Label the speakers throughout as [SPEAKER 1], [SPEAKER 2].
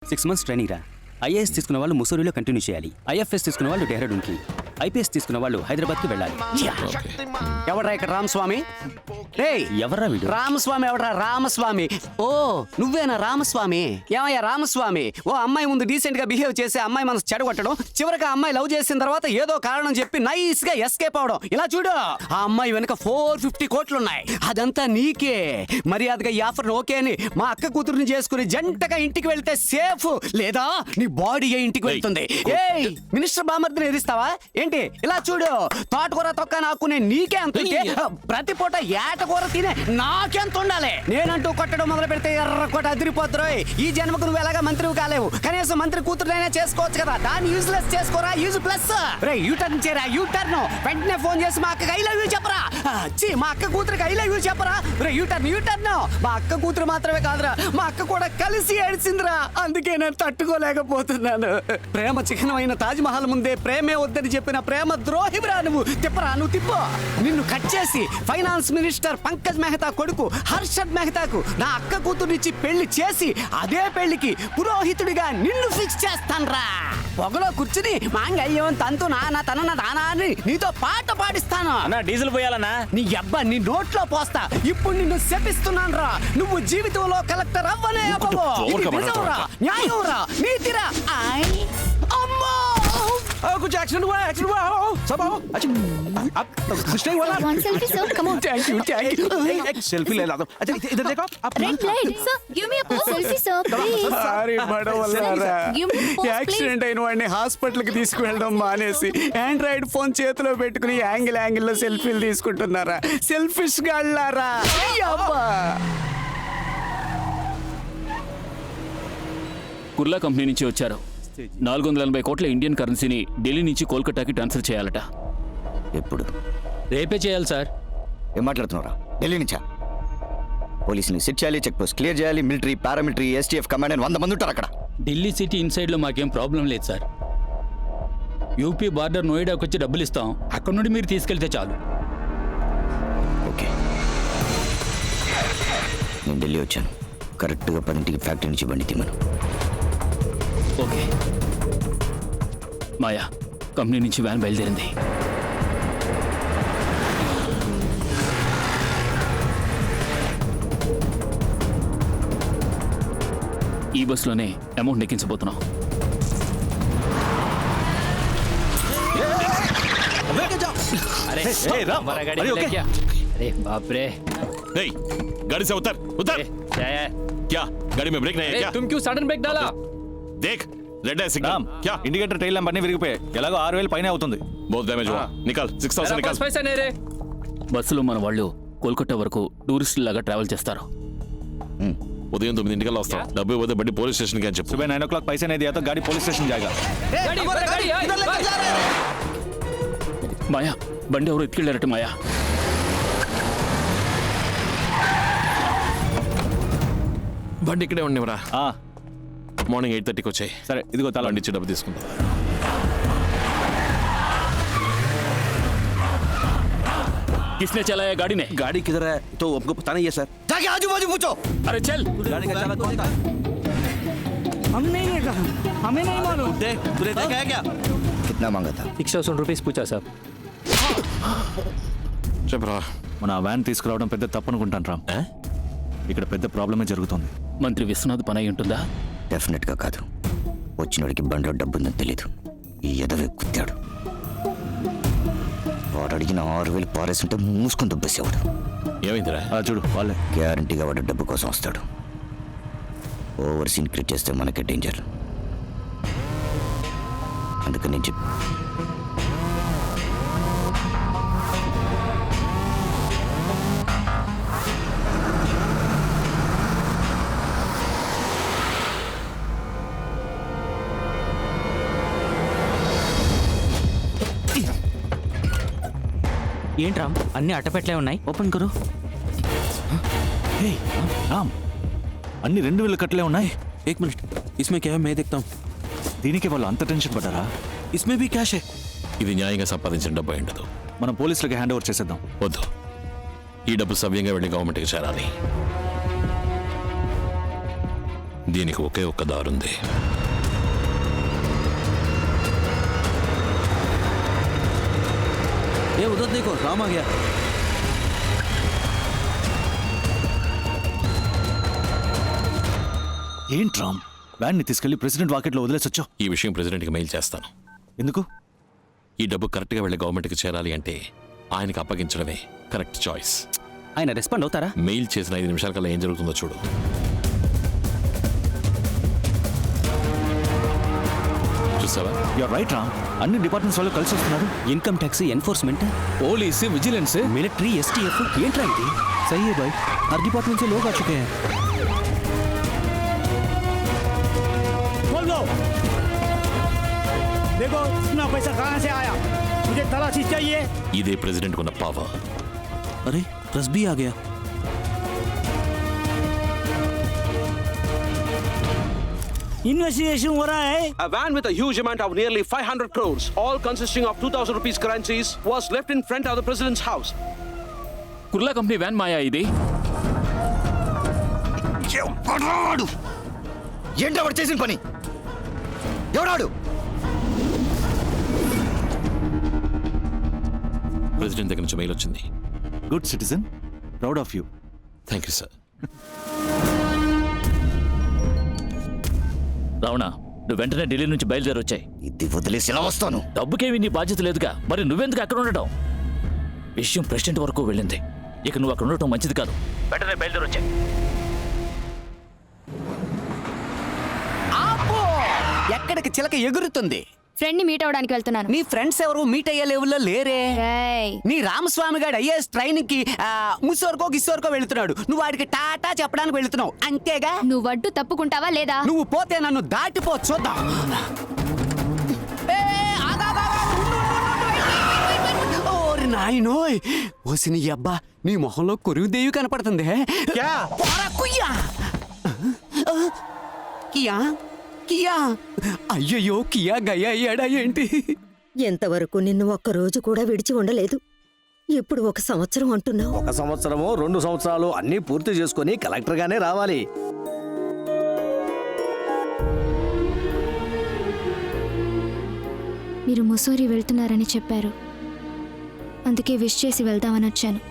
[SPEAKER 1] 6 months training రా. IAS తీసుకున్న వాళ్ళు ముసూరిలో కంటిన్యూ చేయాలి. ఐఎఫ్ఎస్ తీసుకున్న వాళ్ళు డెహ్రాడూన్కి, ఐపీఎస్ తీసుకున్న వాళ్ళు హైదరాబాద్కి వెళ్ళాలి.
[SPEAKER 2] ఎవడ్రా ఇక్కడ రామస్వామి?
[SPEAKER 1] ఎవర్రా వీడు?
[SPEAKER 2] రామస్వామి ఎవడ్రా? రామస్వామి. ఓ నువ్వేనా రామస్వామి? ఏమయ్యా రామస్వామి, ఓ అమ్మాయి ముందు డీసెంట్ గా బిహేవ్ చేసి అమ్మాయి మనసు చెడగొట్టడం, చివరికి ఆ అమ్మాయి లవ్ చేసిన తర్వాత ఏదో కారణం చెప్పి నైస్ గా ఎస్కేప్ అవడం. ఇలా చూడు, ఆ అమ్మాయి వెనక 450 కోట్లున్నాయి. అదంతా నీకే. మర్యాదగా ఈ ఆఫర్ ఓకే అని మా అక్క కూతురుని చేసుకుని జంటగా ఇంటికి వెళ్తే సేఫ్, లేదా నీ బాడీ ఇంటికి వెళ్తుంది. ఏయ్ మినిస్టర్ బామర్దిని ఎదిస్తావా ఏంటి? ఇలా చూడు, తోటకూర తొక్క నాకునే నీకే అంత ఉంటే, ప్రతి పూట ఏటకూర తినే నాకెంత ఉండాలి? నేనంటూ కొట్టడం మొదలు పెడితే ఎర్రకోట అదిరిపోతురోయ్. ఈ జన్మకు నువ్వు ఎలాగా మంత్రివి కాలేవు, కనీసం మంత్రి కూతురునైనా చేసుకోవచ్చు కదా. దాన్ని యూజ్లెస్ చేసుకోరా, యూజ్ ప్లస్. రే యూటర్న్ చేయరా, యూటర్న్. వెంటనే ఫోన్ చేసి మా అక్కకి ఐ లవ్ యూ చెప్పరా. మా అక్క కూతురికి ఐ లవ్ యూ చెప్పరా. రే యూటర్న్, యూటర్న్. మా అక్క కూతురు మాత్రమే కాదురా, మా అక్క కూడా కలిసి ఏడ్చిందిరా. అందుకే నేను తట్టుకోలేకపోతున్నాను. ప్రేమ చిహ్నమైన తాజ్ మహల్ ముందే ప్రేమే వద్దని చెప్పిన ప్రేమ ద్రోహివిరా నువ్వు. తిప్పరా, నువ్వు తిప్పు. నిన్ను కట్ చేసి ఫైనాన్స్ మినిస్టర్ పంకజ్ మెహతా కొడుకు హర్షద్ మెహతాకు నా అక్క కూతురునిచ్చి పెళ్లి చేసి అదే పెళ్లికి పురోహితుడిగా నిన్ను ఫిక్స్ చేస్తాన్రా. పొగలో కూర్చుని మాంగళ్యం తంతు నాన్న తన నానా అని నీతో పాట పాడిస్తాను.
[SPEAKER 1] డీజిల్ పోయాలన్నా?
[SPEAKER 2] నీ అబ్బా నీ నోట్లో పోస్తా. ఇప్పుడు నిన్ను శపిస్తున్నాను రా. నువ్వు జీవితంలో కలెక్టర్ అవ్వనే అవ్వవు. ఇది నిజంరా, న్యాయంరా, నీతిరా. అమ్మా
[SPEAKER 3] कुछ एक्सीडेंट हुआ सब आओ। अच्छा आप कुछ नहीं हुआ ना?
[SPEAKER 4] One selfie, sir. Come on.
[SPEAKER 2] Thank you.
[SPEAKER 3] एक सेल्फी ले ला दो। अच्छा इधर देखो आप।
[SPEAKER 4] Red light. Sir, give me a pose. Selfie, sir. Please.
[SPEAKER 2] Sorry బడవల్లారా.
[SPEAKER 4] Give me a pose, please.
[SPEAKER 2] Accident అయిన వాడిని హాస్పిటల్ కి తీసుకువెళ్ళడం మానేసి ఆండ్రాయిడ్ ఫోన్ చేతిలో పెట్టుకుని యాంగిల్ సెల్ఫీలు తీసుకుంటున్నారా? సెల్ఫిష్ గాళ్ళారా.
[SPEAKER 5] కుర్లా కంపెనీ నుంచి వచ్చారు. 480 కోట్ల ఇండియన్ కరెన్సీని ఢిల్లీ నుంచి కోల్కతాకి ట్రాన్స్ఫర్ చేయాలట.
[SPEAKER 6] ఎప్పుడు?
[SPEAKER 5] రేపే చేయాలి సార్.
[SPEAKER 6] ఏం మాట్లాడుతున్నారా? ఢిల్లీ నుంచా? పోలీసుని సెట్ చేయాలి, చెక్ పోస్ట్ క్లియర్ చేయాలి, మిలిటరీ పారామిలిటరీ ఎస్టీఎఫ్ కమాండ్ అని 100 మంది ఉంటారు అక్కడ.
[SPEAKER 5] ఢిల్లీ సిటీ ఇన్సైడ్లో మాకేం ప్రాబ్లం లేదు సార్. యూపీ బార్డర్ నోయిడాకి వచ్చి డబ్బులు ఇస్తాం, అక్కడ నుండి మీరు తీసుకెళ్తే చాలు.
[SPEAKER 6] ఓకే, నేను ఢిల్లీ వచ్చాను. కరెక్ట్గా 10ంటికి ఫ్యాక్టరీ నుంచి బండి తీమను.
[SPEAKER 5] ఓకే. మాయా, కంపెనీ నుంచి వ్యాన్ బయలుదేరింది. ఈ బస్సులోనే అమౌంట్ ఎక్కించబోతున్నాం. బాప్రే,
[SPEAKER 7] गाड़ी से उतर उतर। क्या गाड़ी में ब्रेक नहीं है क्या?
[SPEAKER 5] तुम क्यों सडन ब्रेक डाला?
[SPEAKER 7] देख रेड है सिग्नल। क्या
[SPEAKER 8] ఇండికేటర్ టైల్ ల్యాంప్ అన్ని విరిగిపోయాయి. ఎలాగో 6000 పైన అవుతుంది.
[SPEAKER 7] बहुत डैमेज हुआ। निकल 6000 निकल।
[SPEAKER 5] బస్సులో మన వాళ్ళు కోల్కతా వరకు టూరిస్ట్ లాగా ట్రావెల్ చేస్తారు.
[SPEAKER 7] ఉదయం 9 వస్తాం. డబ్బు ఇవ్వదే బండి పోలీస్ స్టేషన్ కి అని చెప్పు.
[SPEAKER 8] सुबह 9 o'clock पैसे नहीं दिया तो गाड़ी पुलिस स्टेशन जाएगा.
[SPEAKER 5] మాయా, బండి ఎవరు ఎత్తుకెళ్ళారట. మాయా,
[SPEAKER 7] బండి ఇక్కడే ఉండేవరా. మార్నింగ్ 8:30కి వచ్చాయి.
[SPEAKER 8] సరే ఇదిగో తల
[SPEAKER 7] బండి ఇచ్చి డబ్బు తీసుకుందాం.
[SPEAKER 5] किसने चलाया गाड़ी ने?
[SPEAKER 8] गाड़ी किधर है तो आपको पता नहीं है सर.
[SPEAKER 6] जाके आजू बाजू पूछो.
[SPEAKER 5] अरे चल.
[SPEAKER 8] गाड़ी का चालक कौन था?
[SPEAKER 2] हमें नहीं मालूम.
[SPEAKER 8] देख तूने देखा है क्या?
[SPEAKER 6] कितना मांगा था?
[SPEAKER 5] 100 रुपीस पूछा साहब.
[SPEAKER 7] చెప్పరా.
[SPEAKER 8] మన వ్యాన్ తీసుకురావడం పెద్ద తప్పు అనుకుంటాను రామ్. ఇక్కడ పెద్ద ప్రాబ్లమే జరుగుతుంది.
[SPEAKER 5] మంత్రి విశ్వనాథ్ పని అయి ఉంటుందా?
[SPEAKER 6] డెఫినెట్గా కాదు. వచ్చినోడికి బండిలో డబ్బుందని తెలీదు. ఈ ఎదవే కుత్తాడు. వాడు అడిగిన 6000 పారేస్తుంటే మూసుకుని దుబ్బేసేవాడు.
[SPEAKER 7] ఏమైందిరా?
[SPEAKER 8] చూడు వాళ్ళే.
[SPEAKER 6] గ్యారంటీగా వాడు డబ్బు కోసం వస్తాడు. ఓవర్ సీన్ క్రియేట్ చేస్తే మనకే డేంజర్. అందుకని నేను చెప్పి
[SPEAKER 1] ఏంటి రామ్, అన్ని అట్టపెట్లే ఉన్నాయి, ఓపెన్ కరు.
[SPEAKER 8] రామ్, అన్ని 2000 కట్టలే ఉన్నాయి.
[SPEAKER 3] एक मिनट, इसमें क्या है मैं देखता हूँ.
[SPEAKER 8] దీనికి వాళ్ళు అంత టెన్షన్ పడ్డారా?
[SPEAKER 3] इसमें भी कैश है.
[SPEAKER 7] ఇది న్యాయంగా సంపాదించిన డబ్బు అయి ఉండదు.
[SPEAKER 8] మనం పోలీసులకి హ్యాండ్ ఓవర్ చేసేద్దాం.
[SPEAKER 7] వద్దు, ఈ డబ్బు సవ్యంగా వెళ్ళి గవర్నమెంట్కి చేరాలి. దీనికి ఒకే ఒక్క దారుంది.
[SPEAKER 3] ఏ ఉదర్ దేకో రామ్ ఆ గయా.
[SPEAKER 8] ఏంటి రామ్, వ్యాన్ని తీసుకెళ్లి ప్రెసిడెంట్ వాకెట్లో వదిలేసొచ్చావు.
[SPEAKER 7] ఈ విషయం ప్రెసిడెంట్కి మెయిల్ చేస్తాను.
[SPEAKER 8] ఎందుకు?
[SPEAKER 7] ఈ డబ్బు కరెక్ట్గా వెళ్ళి గవర్నమెంట్కి చేరాలి అంటే ఆయనకి అప్పగించడమే కరెక్ట్ చాయిస్.
[SPEAKER 1] ఆయన రెస్పాండ్ అవుతారా?
[SPEAKER 7] మెయిల్ చేసిన 5 నిమిషాల కల్లా ఏం జరుగుతుందో చూడు. చూసావా?
[SPEAKER 8] యూర్ రైట్ రామ్, అన్ని డిపార్ట్మెంట్స్ వాళ్ళు కలిసి వస్తున్నారు.
[SPEAKER 1] Income tax, enforcement,
[SPEAKER 3] police, vigilance.
[SPEAKER 1] Military, STF, ఏంట్రా ఇది?
[SPEAKER 3] सही है भाई, हर डिपार्टमेंट से लोग आ चुके हैं.
[SPEAKER 9] खोल दो. देखो इतना पैसा कहाँ से आया, मुझे तलाशी चाहिए.
[SPEAKER 7] ఇదే ప్రెసిడెంట్ ఉన్న పవర్.
[SPEAKER 3] अरे प्रेस भी आ गया.
[SPEAKER 9] इन्वेस्टिगेशन हो रहा है.
[SPEAKER 3] A van with a huge amount of nearly 500 crores, all consisting of 2,000 rupees currencies, was left in front of the president's house.
[SPEAKER 5] Kurla company van మాయా ఇది.
[SPEAKER 6] ఎవడాడు? ఏంటవాడు చేసిన పని? ఎవడాడు?
[SPEAKER 7] ప్రెసిడెంట్ దగ్గర నుంచి మెయిల్ వచ్చింది.
[SPEAKER 8] Good citizen, proud of you.
[SPEAKER 7] Thank you sir.
[SPEAKER 10] Ravana, నువ్వు వెంటనే ఢిల్లీ నుంచి బయలుదేరి వచ్చాయి.
[SPEAKER 6] ఇది వదిలేసి ఎలా వస్తాను?
[SPEAKER 10] డబ్బుకేమి నీ బాధ్యత లేదుగా, మరి నువ్వెందుకు అక్కడ ఉండటం? విషయం ప్రెసిడెంట్ వరకు వెళ్ళింది, ఇక నువ్వు అక్కడ ఉండటం మంచిది కాదు. వెంటనే బయలుదేరి వచ్చాయి.
[SPEAKER 2] ఆపో! ఎక్కడికి చిలక ఎగురుతుంది?
[SPEAKER 4] ఫ్రెండ్ ని మీట్ అవడానికి వెళ్తున్నాను.
[SPEAKER 2] నీ ఫ్రెండ్స్ ఎవరు మీట్ అయ్యే లెవెల్లో లేరే.
[SPEAKER 4] రేయ్,
[SPEAKER 2] నీ రామస్వామి గారు ఐఏఎస్ ట్రైనింగ్ కి ముసోర్కో గిస్సోర్కో వెళ్తున్నాడు. నువ్వు వాడికి టాటా చెప్పడానికి వెళ్తున్నావు అంతేగా?
[SPEAKER 4] నువ్వు అడ్డు తప్పుకుంటావా లేదా?
[SPEAKER 2] నువ్వు పోతే నన్ను దాటిపో, చూద్దాం. ఏ, ఆగు, ఆగు, ఆగు, ఉండు. ఓరి నాయనోయ్, ఓసి నీ అబ్బా, నీ మొహంలో కొరివిదేవి కనపడుతుంది. పోరా, కుయ్యా. కియా కియా, అయ్యయ్యో, కియా గయా అయ్యాడా ఏంటి?
[SPEAKER 11] ఎంతవరకు నిన్ను ఒక్కరోజు కూడా విడిచి ఉండలేదు, ఇప్పుడు 1 సంవత్సరం అంటున్నావు.
[SPEAKER 3] 1 సంవత్సరమో 2 సంవత్సరాలు అన్నీ పూర్తి చేసుకొని కలెక్టర్ గానే రావాలి.
[SPEAKER 4] మీరు ముసోరి వెళ్తున్నారని చెప్పారు, అందుకే విష్ చేసి వెళ్దామని వచ్చాను.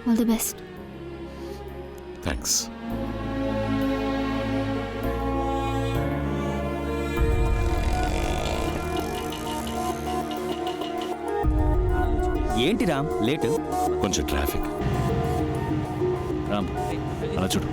[SPEAKER 4] All the best.
[SPEAKER 7] థ్యాంక్స్.
[SPEAKER 1] ఏంటి రామ్ లేటు?
[SPEAKER 7] కొంచెం ట్రాఫిక్.
[SPEAKER 8] రామ్, అలా చూడు.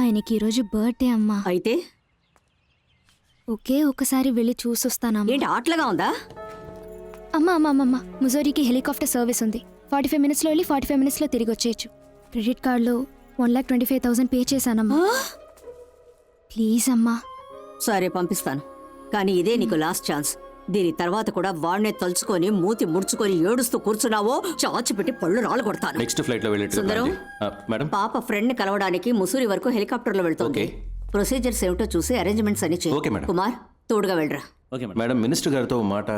[SPEAKER 4] ఆయనకి ఈరోజు బర్త్డే అమ్మా.
[SPEAKER 11] అయితే
[SPEAKER 4] ఒకే ఒక్కసారి వెళ్ళి చూసొస్తానమ్మా.
[SPEAKER 11] ఏంటి ఆటలుగా ఉందా?
[SPEAKER 4] అమ్మా, ముజోరీకి హెలికాప్టర్ సర్వీస్ ఉంది. 45 మినిట్స్లో వెళ్ళి 45 మినిట్స్లో తిరిగి వచ్చేయచ్చు. క్రెడిట్ కార్డులో 1,25,000 పే చేశానమ్మా. ప్లీజ్ అమ్మా.
[SPEAKER 11] సరే పంపిస్తాను, కానీ ఇదే నీకు లాస్ట్ ఛాన్స్. దీని తర్వాత కూడా వాడినే తలుచుకొని మూతి ముడుచుకొని ఏడుస్తూ కూర్చున్నావో చాచి పెట్టి పళ్ళు రాళ్ళు కొడతాను.
[SPEAKER 1] నెక్స్ట్ ఫ్లైట్ లో
[SPEAKER 11] సుందరం,
[SPEAKER 1] మేడం.
[SPEAKER 11] పాప ఫ్రెండ్ ని కలవడానికి ముసూరి వరకు హెలికాప్టర్ లో వెళ్తుంది. ప్రొసీజర్స్ ఏమిటో చూసి అరేంజ్మెంట్స్ అన్ని
[SPEAKER 3] ఓకే
[SPEAKER 11] చేయి.
[SPEAKER 3] మేడం.
[SPEAKER 11] కుమార్, తోడుగా వెళ్ళరా.
[SPEAKER 1] ఓకే
[SPEAKER 3] మేడం, మినిస్టర్ గారితో మాట.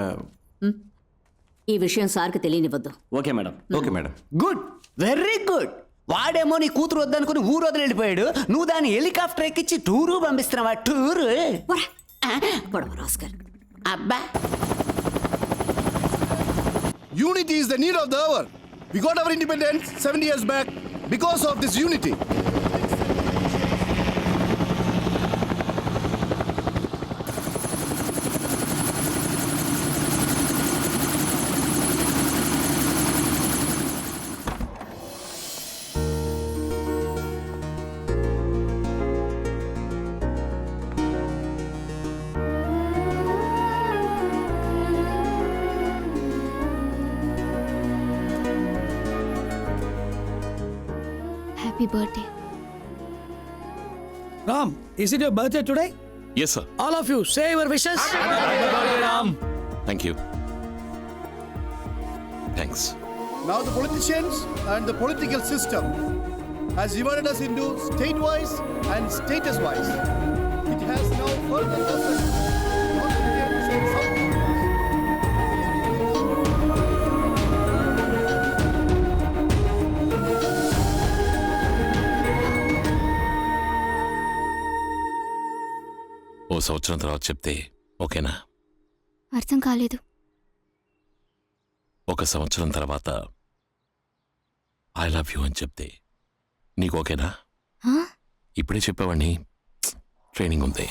[SPEAKER 11] ఈ విషయం సార్కి తెలియనివ్వద్దు.
[SPEAKER 1] Okay madam.
[SPEAKER 3] Okay madam.
[SPEAKER 2] Good, very good. వాడేమో నీ కూతురు వద్దనుకుని ఊరు వదిలి వెళ్ళిపోయాడు. నువ్వు దాన్ని హెలికాప్టర్ ఎక్కించి టూరు పంపిస్తున్నావా? టూరు
[SPEAKER 11] పొడవ రాస్కల్.
[SPEAKER 2] అబ్బా,
[SPEAKER 9] Unity is the need of the hour. We got our independence 70 years back because of this unity.
[SPEAKER 4] Happy birthday.
[SPEAKER 9] Ram, is it your birthday today?
[SPEAKER 7] Yes, sir.
[SPEAKER 9] All of you, say your wishes.
[SPEAKER 7] Thank you. Thanks.
[SPEAKER 9] Now the politicians and the political system has divided us into state-wise and status-wise. It has now further lessened North Indians and South Indians.
[SPEAKER 7] ఓ సంవత్సరం తర్వాత చెప్తే ఓకేనా?
[SPEAKER 4] అర్థం కాలేదు.
[SPEAKER 7] ఒక సంవత్సరం తర్వాత I love you అని చెప్తే నీకు ఓకేనా?
[SPEAKER 4] ఆ?
[SPEAKER 7] ఇప్పుడే చెప్పేవాడిని, ట్రైనింగ్ ఉంది.